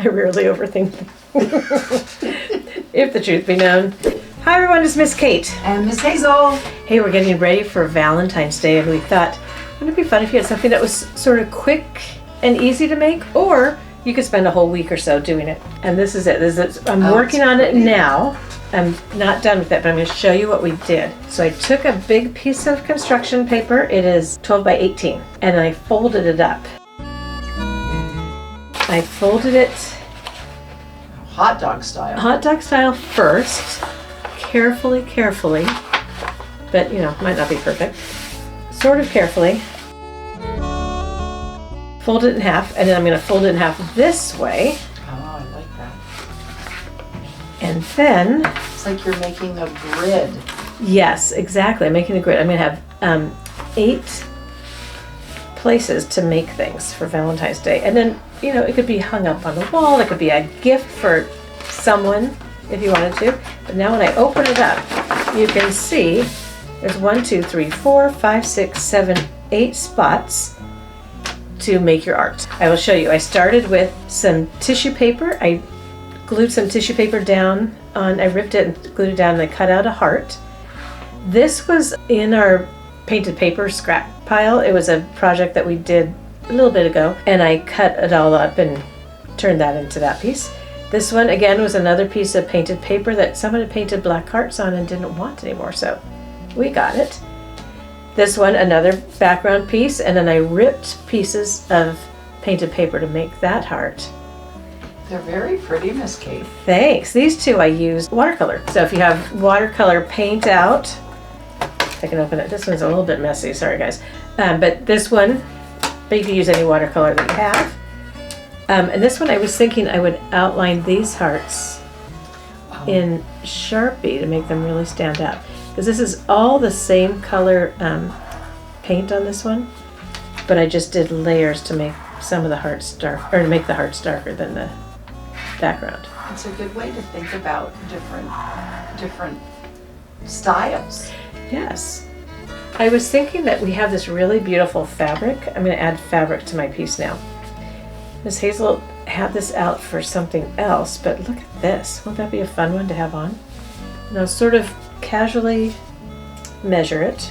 I rarely overthink things. If the truth be known. Hi everyone, it's Miss Kate. And Miss Hazel. Hey, we're getting ready for Valentine's Day, and we thought, wouldn't it be fun if you had something that was sort of quick and easy to make, or you could spend a whole week or so doing it. And this is it. I'm working on it now. I'm not done with it, but I'm going to show you what we did. So I took a big piece of construction paper. It is 12 by 18, and I folded it up. I folded it Hot dog style. hot dog style first, carefully, but might not be perfect. Sort of carefully. Fold it in half, and then I'm going to fold it in half this way. Oh, I like that. And then, It's like you're making a grid. yes, exactly. I'm making a grid. I'm going to have 8 places to make things for Valentine's Day. And then, it could be hung up on the wall. It could be a gift for someone if you wanted to. But now when I open it up, you can see there's 1, 2, 3, 4, 5, 6, 7, 8 spots to make your art. I will show you. I started with some tissue paper. I glued some tissue paper down on, I ripped it and glued it down, and I cut out a heart. This was in our painted paper scrap pile. It was a project that we did a little bit ago, and I cut it all up and turned that into that piece. This one again was another piece of painted paper that someone had painted black hearts on and didn't want anymore, so we got it. This one, another background piece, and then I ripped pieces of painted paper to make that heart. They're very pretty, Miss Kate. Thanks. These two I used watercolor. So if you have watercolor paint out, I can open it. This one's a little bit messy, sorry guys. But this one, but you can use any watercolor that you have. And this one I was thinking I would outline these hearts in Sharpie to make them really stand out. Because this is all the same color paint on this one, but I just did layers to make some of the hearts dark, or to make the hearts darker than the background. It's a good way to think about different styles. Yes. I was thinking that we have this really beautiful fabric. I'm going to add fabric to my piece now. Miss Hazel had this out for something else, but look at this. Won't that be a fun one to have on? And I'll sort of casually measure it,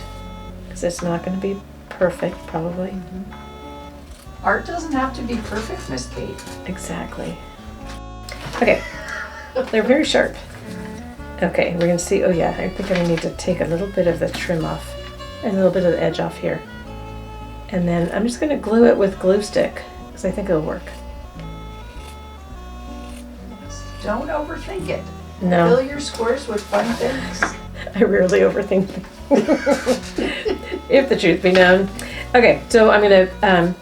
because it's not going to be perfect, probably. Mm-hmm. Art doesn't have to be perfect, Miss Kate. Exactly. Okay. They're very sharp. Okay, we're going to see. Oh yeah, I think I'm going to need to take a little bit of the trim off, and a little bit of the edge off here. And then I'm just going to glue it with glue stick, because I think it'll work. Don't overthink it. No. Fill your squares with fun things. I rarely overthink things. If the truth be known. Okay, so I'm going to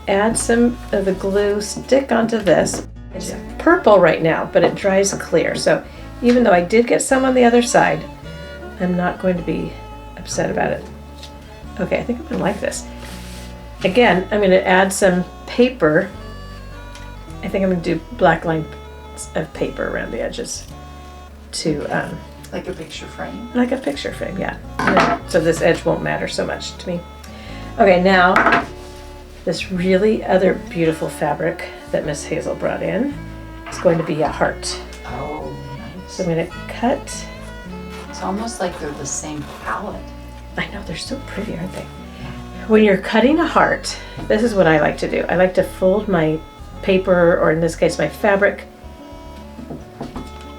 add some of the glue stick onto this. It's purple right now, but it dries clear. So even though I did get some on the other side, I'm not going to be upset about it. Okay, I think I'm going to like this. Again, I'm going to add some paper. I think I'm going to do black lines of paper around the edges to like a picture frame. Like a picture frame, yeah. So this edge won't matter so much to me. Okay, now this really other beautiful fabric that Miss Hazel brought in is going to be a heart. Oh, nice. So I'm going to cut. It's almost like they're the same palette. I know, they're so pretty, aren't they? When you're cutting a heart, this is what I like to do. I like to fold my paper, or in this case my fabric,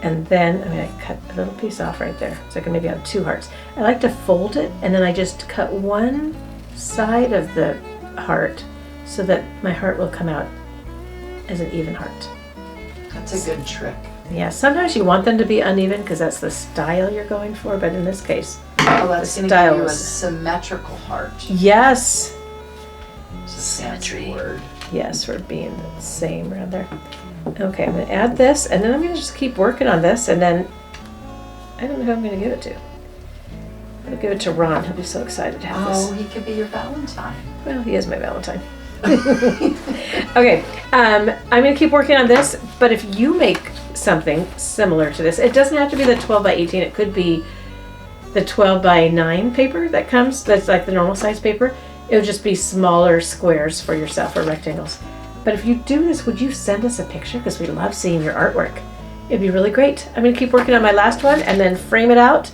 and then I'm going to cut a little piece off right there, so I can maybe have 2 hearts. I like to fold it, and then I just cut one side of the heart so that my heart will come out as an even heart. That's a good trick. Yeah, sometimes you want them to be uneven because that's the style you're going for, but in this case, Oh, that's going to give you a symmetrical heart. Yes. It's a fancy word. Yes, we're being the same around there. Okay, I'm going to add this, and then I'm going to just keep working on this, and then I don't know who I'm going to give it to. I'm going to give it to Ron. He'll be so excited to have this. Oh, he could be your Valentine. Well, he is my Valentine. Okay, I'm going to keep working on this, but if you make something similar to this, it doesn't have to be the 12 by 18. It could be the 12 by 9 paper that comes, that's like the normal size paper. It would just be smaller squares for yourself, or rectangles. But if you do this, would you send us a picture? Because we love seeing your artwork. It'd be really great. I'm going to keep working on my last one and then frame it out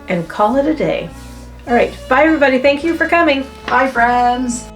and call it a day. All right. Bye, everybody. Thank you for coming. Bye, friends.